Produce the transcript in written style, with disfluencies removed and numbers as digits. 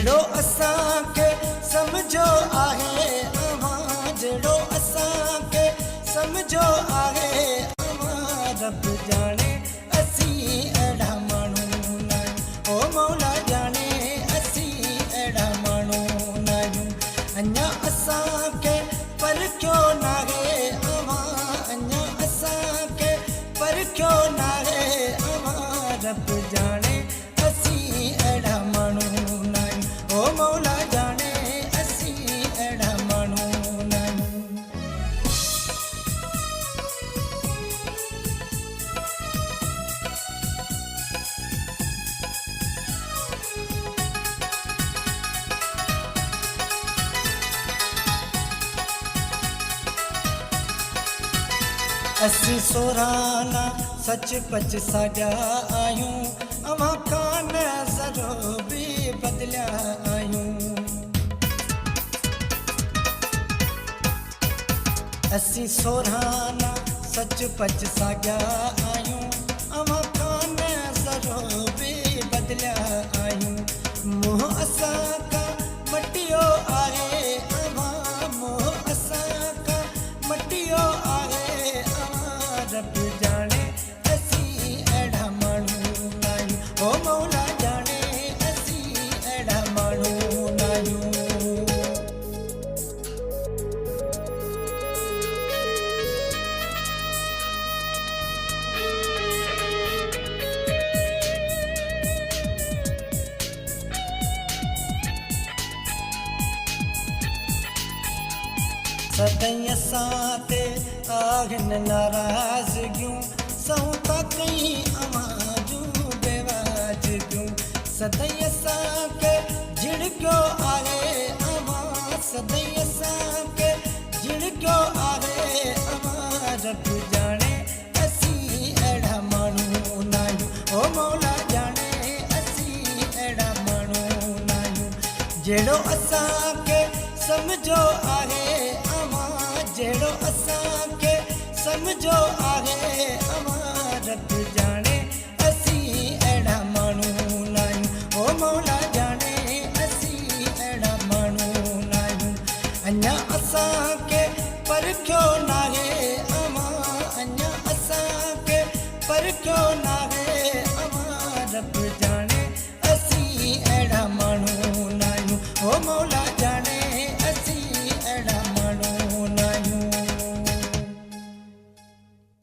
जड़ो असां के समझो आहे अवां जड़ो असां के समझो आहे अवां रब जाने असी अड़ा मानू नायूं ओ मौला जाने असी अड़ा मानू नायूं अञा असां के पर क्यों नाहे अवां अञा असां के पर क्यों नाहे अवां रब जाने असी अड़ा मानू ओ मौला जाने असी अड़ा मानू नायूं। असी सोराना सच पच साजा आयूं अवां कान ज़रो भी बदलिया आयूं असी सोराना सच पच साजा आयूं अवां कान ज़रो भी बदलिया आयूं मोह असां का मटियो आहे अवां मोह असां का मटियो आहे अवां रब जाने असी अड़ा मानू नायूं ओ मौला जाने असी अड़ा मानू नायूं। सदाई असां ते आहिनि नाराज़गियूं सहूं था कई अवां जूं बेवाजिगियूं सदाई असां के झिड़कियो आहे अवां सदाई असां के झिड़कियो आहे अवां रब जाने असी अड़ा मानू नायूं ओ मौला जाने असी अड़ा मानू नायूं जड़ो असां के समझो आहे जड़ो असां के समझो आहे अवां रब जाने असी अड़ा मानू नायूं ओ मौला जाने असी अड़ा मानू नायूं अञा असां के पर क्यों नाहे अवां अञा असां के पर क्यों नाहे